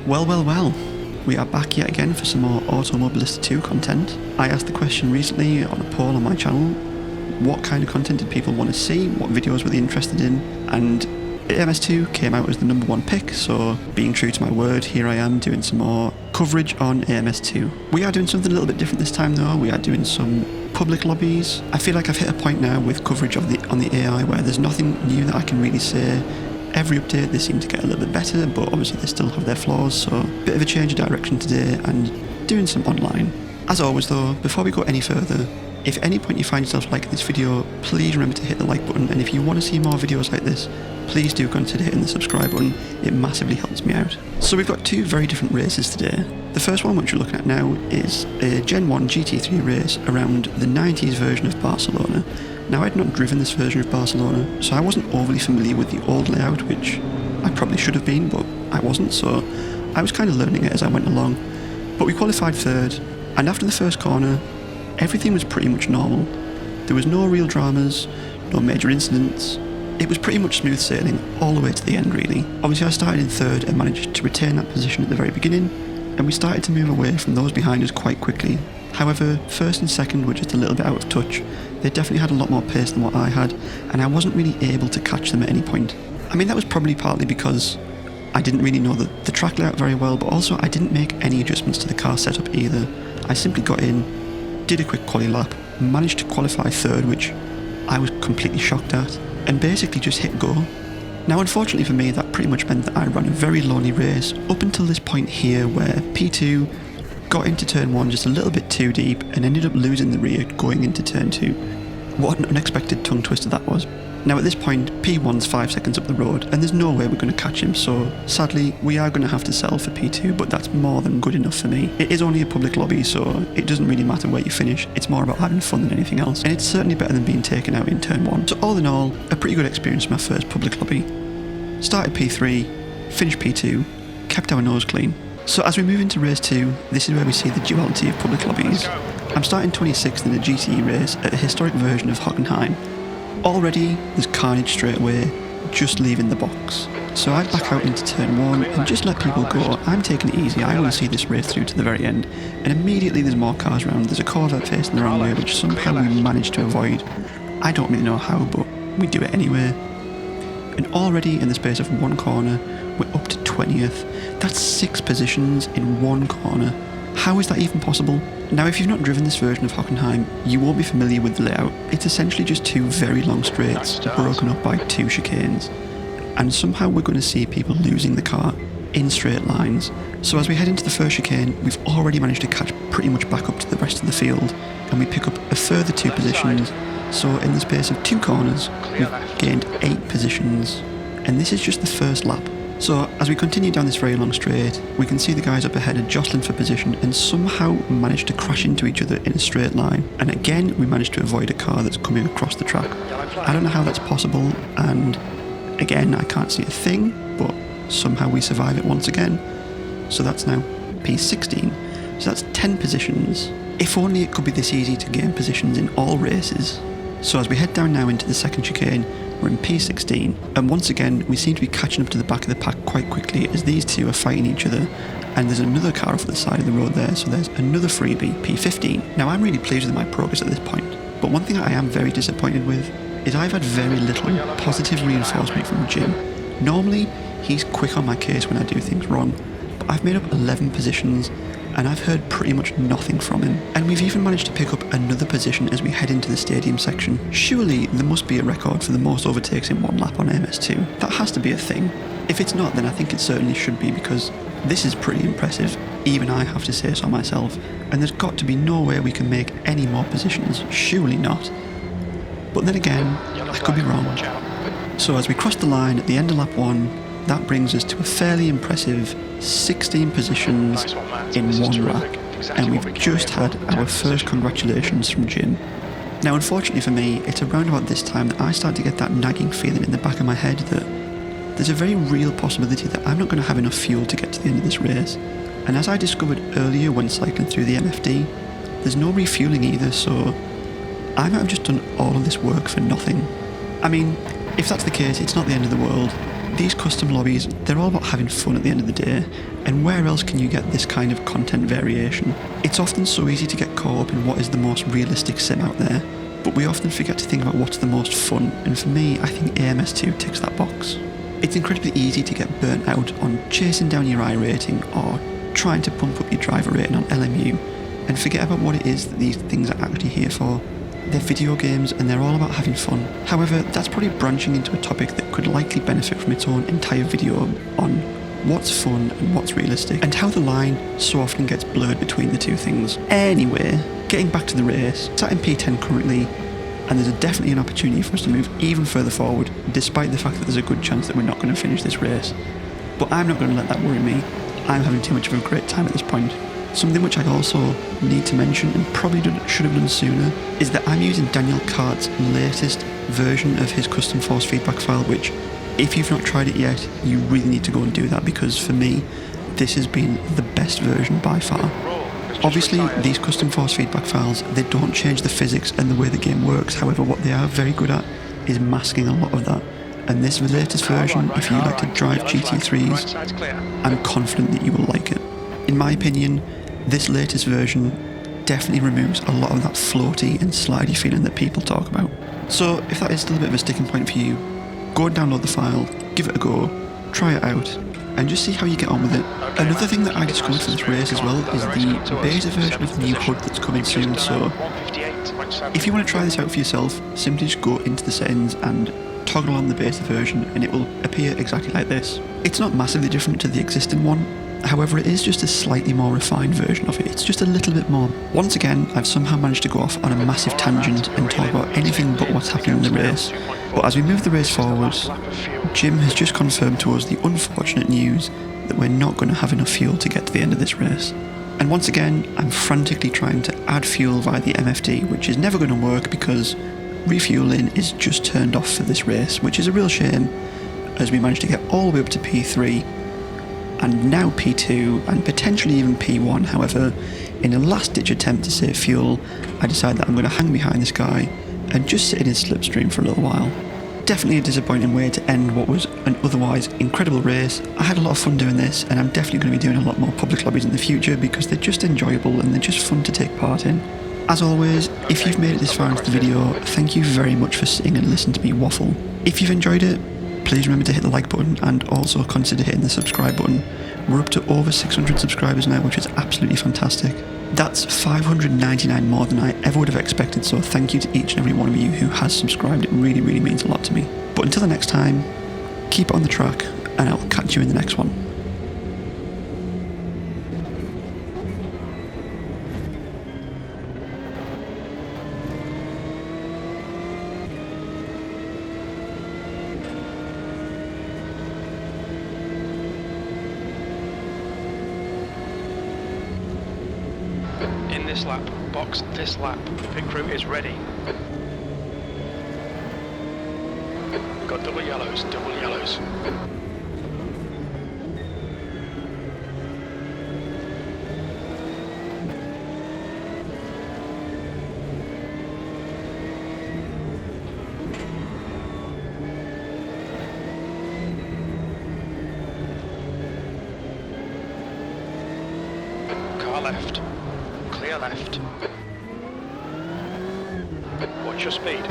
Well, we are back yet again for some more Automobilista 2 content. I asked the question recently on a poll on my channel, what kind of content did people want to see, what videos were they interested in, and AMS2 came out as the #1 pick, so being true to my word, here I am doing some more coverage on AMS2. We are doing something a little bit different this time though. We are doing some public lobbies. I feel like I've hit a point now with coverage of on the AI where there's nothing new that I can really say. Every update they seem to get a little bit better, but obviously they still have their flaws, so a bit of a change of direction today and doing some online. As always though, before we go any further, if at any point you find yourself liking this video, please remember to hit the like button, and if you want to see more videos like this, please do consider hitting the subscribe button. It massively helps me out. So we've got two very different races today. The first one, which we're looking at now, is a Gen 1 GT3 race around the 90s version of Barcelona. Now, I'd not driven this version of Barcelona, so I wasn't overly familiar with the old layout, which I probably should have been, but I wasn't, so I was kind of learning it as I went along. But we qualified third, and after the first corner, everything was pretty much normal. There was no real dramas, no major incidents. It was pretty much smooth sailing all the way to the end, really. Obviously, I started in third and managed to retain that position at the very beginning, and we started to move away from those behind us quite quickly. However, first and second were just a little bit out of touch. They definitely had a lot more pace than what I had, and I wasn't really able to catch them at any point. I mean, that was probably partly because I didn't really know the track layout very well, but also I didn't make any adjustments to the car setup either. I simply got in, did a quick quali lap, managed to qualify third, which I was completely shocked at, and basically just hit go. Now, unfortunately for me, that pretty much meant that I ran a very lonely race up until this point here where P2 got into turn 1 just a little bit too deep and ended up losing the rear going into turn 2. What an unexpected tongue twister that was. Now at this point, P1's 5 seconds up the road and there's no way we're going to catch him, so sadly we are going to have to settle for P2, but that's more than good enough for me. It is only a public lobby, so it doesn't really matter where you finish, it's more about having fun than anything else, and it's certainly better than being taken out in turn 1. So all in all, a pretty good experience for my first public lobby. Started P3, finished P2, kept our nose clean. So as we move into race 2, this is where we see the duality of public lobbies. I'm starting 26th in a GTE race at a historic version of Hockenheim. Already, there's carnage straight away, just leaving the box. So I back out into turn 1 and just let people go. I'm taking it easy, I want to see this race through to the very end. And immediately there's more cars around. There's a Corvette facing the wrong way, which somehow we managed to avoid. I don't really know how, but we do it anyway. And already in the space of one corner, we're up to 20th. That's 6 positions in one corner. How is that even possible? Now, if you've not driven this version of Hockenheim, you won't be familiar with the layout. It's essentially just 2 very long straights broken up by 2 chicanes. And somehow we're going to see people losing the car in straight lines. So as we head into the first chicane, we've already managed to catch pretty much back up to the rest of the field, and we pick up a further 2 positions. So in the space of 2 corners, we've gained 8 positions, and this is just the first lap. So as we continue down this very long straight, we can see the guys up ahead are jostling for position and somehow manage to crash into each other in a straight line. And again, we managed to avoid a car that's coming across the track. I don't know how that's possible, and again, I can't see a thing, but somehow we survive it once again. So that's now P16, so that's 10 positions. If only it could be this easy to gain positions in all races. So as we head down now into the second chicane, we're in P16, and once again we seem to be catching up to the back of the pack quite quickly as these 2 are fighting each other, and there's another car off the side of the road there, so there's another freebie, P15. Now, I'm really pleased with my progress at this point, but one thing I am very disappointed with is I've had very little positive reinforcement from Jim. Normally he's quick on my case when I do things wrong, but I've made up 11 positions and I've heard pretty much nothing from him. And we've even managed to pick up another position as we head into the stadium section. Surely there must be a record for the most overtakes in one lap on AMS2. That has to be a thing. If it's not, then I think it certainly should be, because this is pretty impressive. Even I have to say so myself. And there's got to be no way we can make any more positions. Surely not. But then again, I could be wrong. So as we cross the line at the end of lap 1, that brings us to a fairly impressive 16 positions in one lap, and we've just had our first congratulations from Jim. Now, unfortunately for me, it's around about this time that I start to get that nagging feeling in the back of my head that there's a very real possibility that I'm not going to have enough fuel to get to the end of this race. And as I discovered earlier when cycling through the MFD, there's no refueling either, so I might have just done all of this work for nothing. I mean, if that's the case, it's not the end of the world. These custom lobbies, they're all about having fun at the end of the day, and where else can you get this kind of content variation? It's often so easy to get caught up in what is the most realistic sim out there, but we often forget to think about what's the most fun, and for me, I think AMS2 ticks that box. It's incredibly easy to get burnt out on chasing down your I rating or trying to pump up your driver rating on LMU, and forget about what it is that these things are actually here for. They're video games and they're all about having fun. However, that's probably branching into a topic that could likely benefit from its own entire video on what's fun and what's realistic, and how the line so often gets blurred between the two things. Anyway, getting back to the race, it's at P10 currently, and there's definitely an opportunity for us to move even further forward, despite the fact that there's a good chance that we're not going to finish this race. But I'm not going to let that worry me. I'm having too much of a great time at this point. Something which I also need to mention, and probably should have done sooner, is that I'm using DanielKart's latest version of his custom force feedback file, which, if you've not tried it yet, you really need to go and do that, because for me, this has been the best version by far. Obviously, these custom force feedback files, they don't change the physics and the way the game works, however what they are very good at is masking a lot of that. And this latest version, if you like to drive GT3s, I'm confident that you will like it. In my opinion, this latest version definitely removes a lot of that floaty and slidey feeling that people talk about. So if that is still a bit of a sticking point for you, go and download the file, give it a go, try it out, and just see how you get on with it. Another thing that I discovered for this race as well is the beta version of the new HUD that's coming soon, so if you want to try this out for yourself, simply just go into the settings and toggle on the beta version and it will appear exactly like this. It's not massively different to the existing one, however it is just a slightly more refined version of it, it's just a little bit more. Once again, I've somehow managed to go off on a massive tangent and talk about anything but what's happening in the race, but as we move the race forward, Jim has just confirmed to us the unfortunate news that we're not going to have enough fuel to get to the end of this race. And once again, I'm frantically trying to add fuel via the MFD, which is never going to work because refueling is just turned off for this race, which is a real shame, as we managed to get all the way up to P3, and now P2, and potentially even P1. However, in a last-ditch attempt to save fuel, I decided that I'm going to hang behind this guy and just sit in his slipstream for a little while. Definitely a disappointing way to end what was an otherwise incredible race. I had a lot of fun doing this, and I'm definitely going to be doing a lot more public lobbies in the future because they're just enjoyable and they're just fun to take part in. As always, if you've made it this far into the video, thank you very much for sitting and listening to me waffle. If you've enjoyed it, please remember to hit the like button and also consider hitting the subscribe button. We're up to over 600 subscribers now, which is absolutely fantastic. That's 599 more than I ever would have expected, so thank you to each and every one of you who has subscribed. It really, really means a lot to me. But until the next time, keep it on the track, and I'll catch you in the next one. In this lap, box this lap, pit crew is ready. Got double yellows, double yellows. Car left. Clear left. Watch your speed.